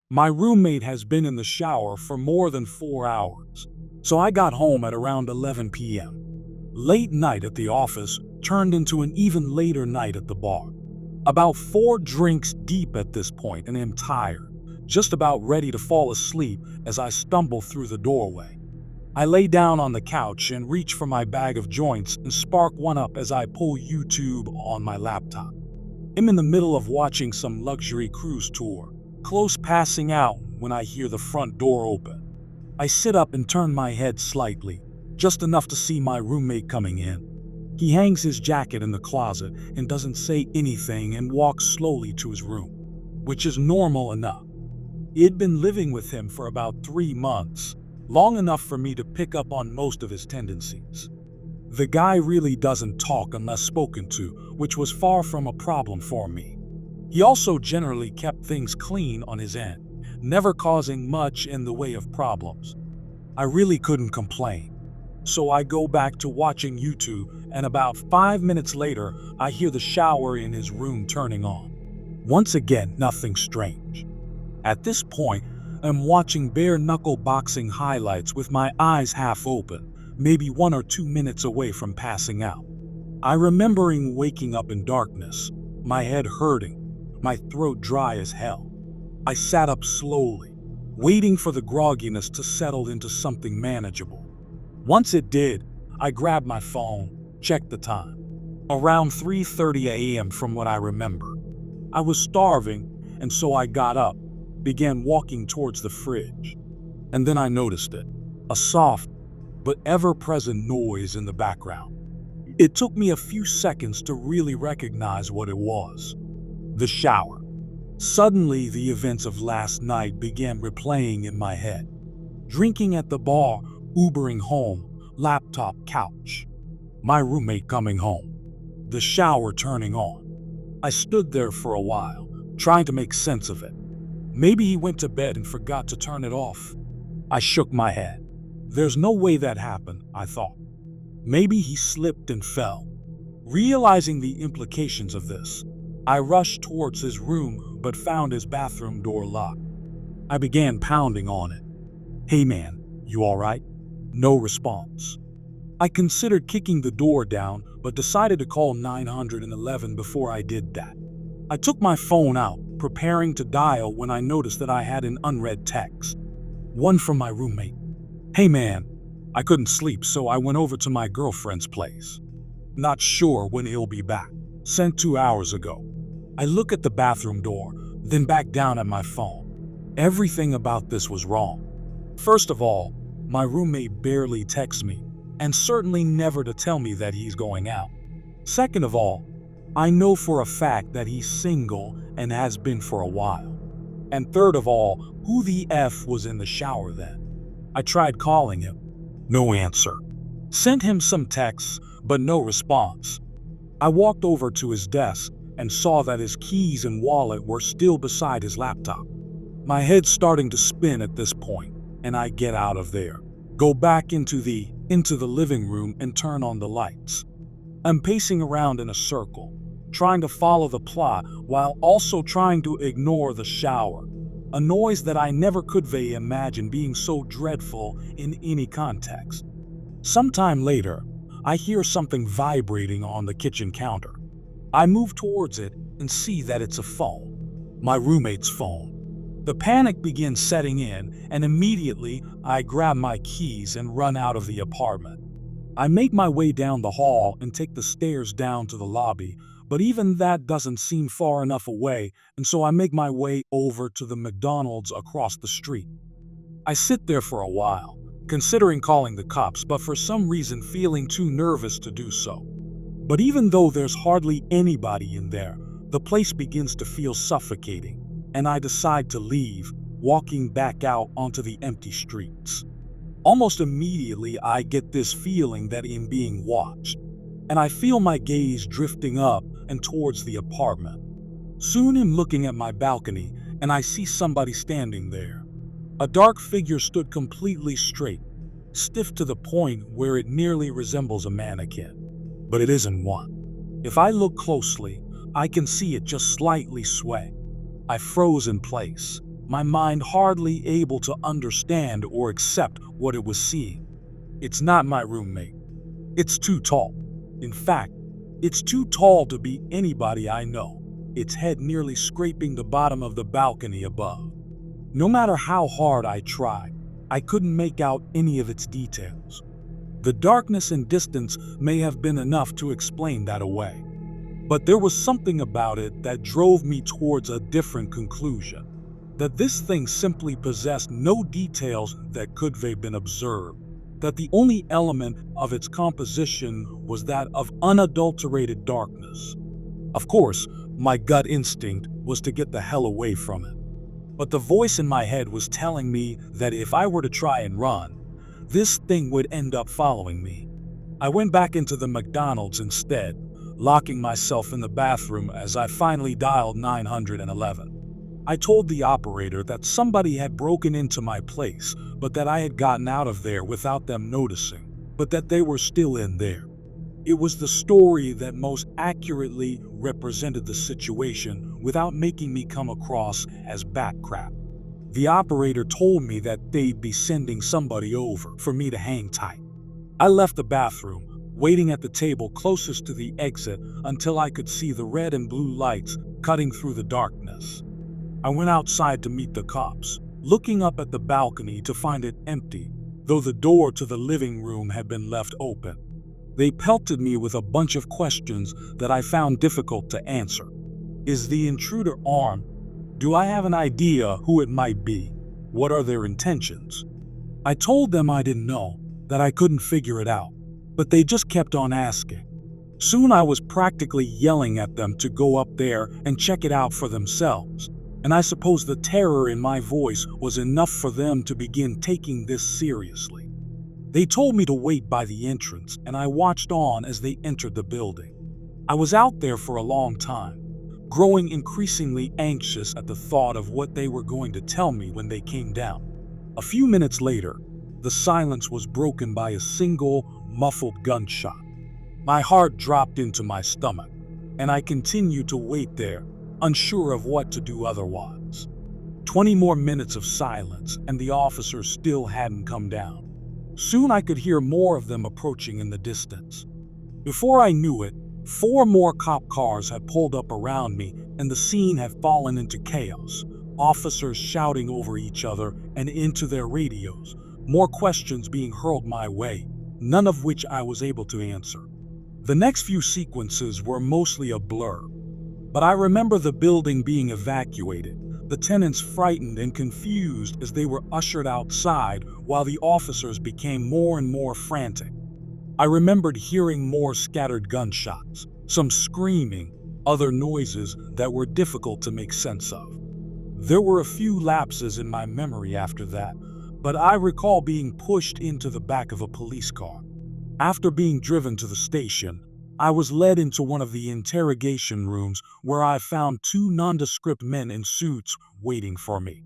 My roommate has been in the shower for more than 4 hours, so I got home at around 11 p.m. Late night at the office turned into an even later night at the bar. About 4 drinks deep at this point and am tired, just about ready to fall asleep as I stumble through the doorway. I lay down on the couch and reach for my bag of joints and spark one up as I pull YouTube on my laptop. I'm in the middle of watching some luxury cruise tour, close passing out when I hear the front door open. I sit up and turn my head slightly, just enough to see my roommate coming in. He hangs his jacket in the closet and doesn't say anything and walks slowly to his room, which is normal enough. He'd been living with him for about 3 months, long enough for me to pick up on most of his tendencies. The guy really doesn't talk unless spoken to, which was far from a problem for me. He also generally kept things clean on his end, never causing much in the way of problems. I really couldn't complain. So I go back to watching YouTube, and about 5 minutes later, I hear the shower in his room turning on. Once again, nothing strange. At this point, I'm watching bare-knuckle boxing highlights with my eyes half open, maybe 1 or 2 minutes away from passing out. I remembering waking up in darkness, my head hurting, my throat dry as hell. I sat up slowly, waiting for the grogginess to settle into something manageable. Once it did, I grabbed my phone, checked the time. Around 3:30 a.m. from what I remember. I was starving, and so I got up, began walking towards the fridge. And then I noticed it, a soft but ever-present noise in the background. It took me a few seconds to really recognize what it was. The shower. Suddenly, the events of last night began replaying in my head. Drinking at the bar, Ubering home, laptop couch. My roommate coming home. The shower turning on. I stood there for a while, trying to make sense of it. Maybe he went to bed and forgot to turn it off. I shook my head. There's no way that happened, I thought. Maybe he slipped and fell. Realizing the implications of this, I rushed towards his room but found his bathroom door locked. I began pounding on it. "Hey man, you alright?" No response. I considered kicking the door down but decided to call 911 before I did that. I took my phone out, preparing to dial when I noticed that I had an unread text. One from my roommate. "Hey man, I couldn't sleep so I went over to my girlfriend's place. Not sure when he'll be back. Sent 2 hours ago." I look at the bathroom door, then back down at my phone. Everything about this was wrong. First of all, my roommate barely texts me, and certainly never to tell me that he's going out. Second of all, I know for a fact that he's single and has been for a while. And third of all, who the F was in the shower then? I tried calling him. No answer. Sent him some texts, but no response. I walked over to his desk and saw that his keys and wallet were still beside his laptop. My head's starting to spin at this point, and I get out of there. Go back into the living room and turn on the lights. I'm pacing around in a circle, trying to follow the plot while also trying to ignore the shower, a noise that I never could imagine being so dreadful in any context. Sometime later, I hear something vibrating on the kitchen counter. I move towards it and see that it's a phone, my roommate's phone. The panic begins setting in, and immediately I grab my keys and run out of the apartment. I make my way down the hall and take the stairs down to the lobby, but even that doesn't seem far enough away, and so I make my way over to the McDonald's across the street. I sit there for a while, considering calling the cops, but for some reason feeling too nervous to do so. But even though there's hardly anybody in there, the place begins to feel suffocating, and I decide to leave, walking back out onto the empty streets. Almost immediately, I get this feeling that I'm being watched, and I feel my gaze drifting up and towards the apartment. Soon I'm looking at my balcony, and I see somebody standing there. A dark figure stood completely straight, stiff to the point where it nearly resembles a mannequin. But it isn't one. If I look closely, I can see it just slightly sway. I froze in place, my mind hardly able to understand or accept what it was seeing. It's not my roommate. It's too tall. In fact, it's too tall to be anybody I know, its head nearly scraping the bottom of the balcony above. No matter how hard I tried, I couldn't make out any of its details. The darkness and distance may have been enough to explain that away. But there was something about it that drove me towards a different conclusion. That this thing simply possessed no details that could have been observed. That the only element of its composition was that of unadulterated darkness. Of course, my gut instinct was to get the hell away from it. But the voice in my head was telling me that if I were to try and run, this thing would end up following me. I went back into the McDonald's instead, locking myself in the bathroom as I finally dialed 911. I told the operator that somebody had broken into my place, but that I had gotten out of there without them noticing, but that they were still in there. It was the story that most accurately represented the situation without making me come across as bat crap. The operator told me that they'd be sending somebody over for me to hang tight. I left the bathroom, waiting at the table closest to the exit until I could see the red and blue lights cutting through the darkness. I went outside to meet the cops, looking up at the balcony to find it empty, though the door to the living room had been left open. They pelted me with a bunch of questions that I found difficult to answer. Is the intruder armed? Do I have an idea who it might be? What are their intentions? I told them I didn't know, that I couldn't figure it out, but they just kept on asking. Soon I was practically yelling at them to go up there and check it out for themselves, and I suppose the terror in my voice was enough for them to begin taking this seriously. They told me to wait by the entrance, and I watched on as they entered the building. I was out there for a long time, growing increasingly anxious at the thought of what they were going to tell me when they came down. A few minutes later, the silence was broken by a single, muffled gunshot. My heart dropped into my stomach, and I continued to wait there, unsure of what to do otherwise. 20 more minutes of silence, and the officers still hadn't come down. Soon I could hear more of them approaching in the distance. Before I knew it, 4 more cop cars had pulled up around me, and the scene had fallen into chaos. Officers shouting over each other and into their radios, more questions being hurled my way, none of which I was able to answer. The next few sequences were mostly a blur, but I remember the building being evacuated, the tenants frightened and confused as they were ushered outside while the officers became more and more frantic. I remembered hearing more scattered gunshots, some screaming, other noises that were difficult to make sense of. There were a few lapses in my memory after that, but I recall being pushed into the back of a police car. After being driven to the station, I was led into one of the interrogation rooms where I found 2 nondescript men in suits waiting for me.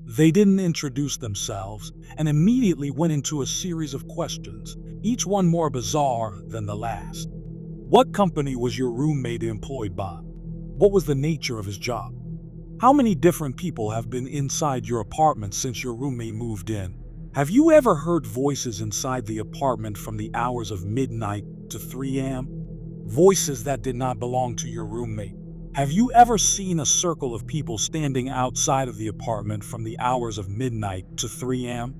They didn't introduce themselves and immediately went into a series of questions, each one more bizarre than the last. What company was your roommate employed by? What was the nature of his job? How many different people have been inside your apartment since your roommate moved in? Have you ever heard voices inside the apartment from the hours of midnight to 3 a.m.? Voices that did not belong to your roommate. Have you ever seen a circle of people standing outside of the apartment from the hours of midnight to 3 a.m.?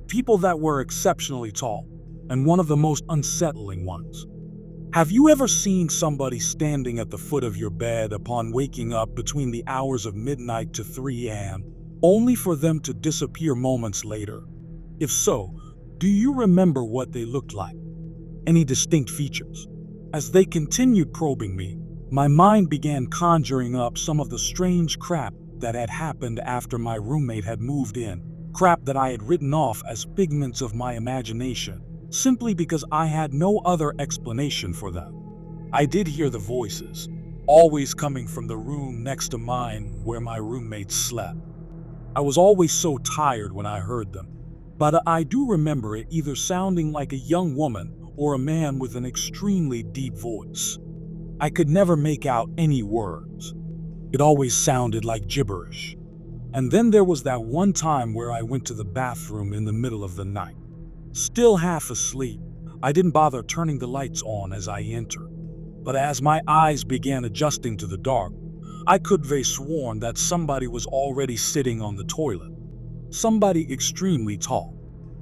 People that were exceptionally tall, and one of the most unsettling ones. Have you ever seen somebody standing at the foot of your bed upon waking up between the hours of midnight to 3 a.m., only for them to disappear moments later? If so, do you remember what they looked like? Any distinct features? As they continued probing me, my mind began conjuring up some of the strange crap that had happened after my roommate had moved in, crap that I had written off as figments of my imagination, simply because I had no other explanation for them. I did hear the voices, always coming from the room next to mine where my roommates slept. I was always so tired when I heard them, but I do remember it either sounding like a young woman or a man with an extremely deep voice. I could never make out any words. It always sounded like gibberish. And then there was that one time where I went to the bathroom in the middle of the night. Still half asleep, I didn't bother turning the lights on as I entered. But as my eyes began adjusting to the dark, I could have sworn that somebody was already sitting on the toilet. Somebody extremely tall.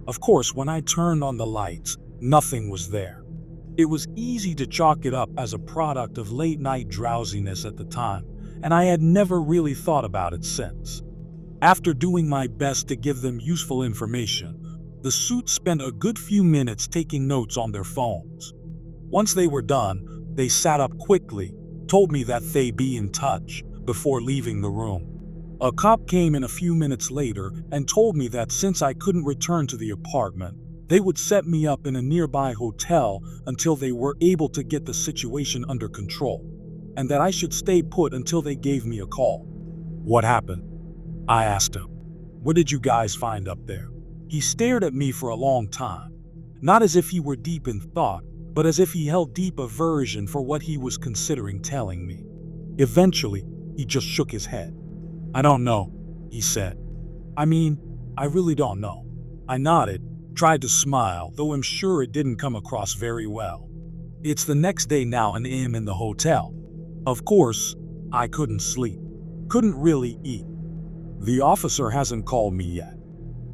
Of course, when I turned on the lights, nothing was there. It was easy to chalk it up as a product of late-night drowsiness at the time, and I had never really thought about it since. After doing my best to give them useful information, the suits spent a good few minutes taking notes on their phones. Once they were done, they sat up quickly, told me that they'd be in touch before leaving the room. A cop came in a few minutes later and told me that since I couldn't return to the apartment, they would set me up in a nearby hotel until they were able to get the situation under control, and that I should stay put until they gave me a call. What happened? I asked him. What did you guys find up there? He stared at me for a long time, not as if he were deep in thought, but as if he held deep aversion for what he was considering telling me. Eventually, he just shook his head. I don't know, he said. I mean, I really don't know. I nodded, tried to smile, though I'm sure it didn't come across very well. It's the next day now and I'm in the hotel. Of course, I couldn't sleep, couldn't really eat. The officer hasn't called me yet.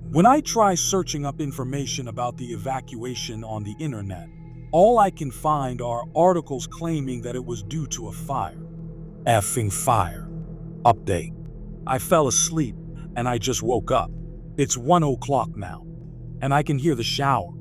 When I try searching up information about the evacuation on the internet, all I can find are articles claiming that it was due to a fire. Effing fire. Update. I fell asleep and I just woke up. It's 1 o'clock now, and I can hear the shower.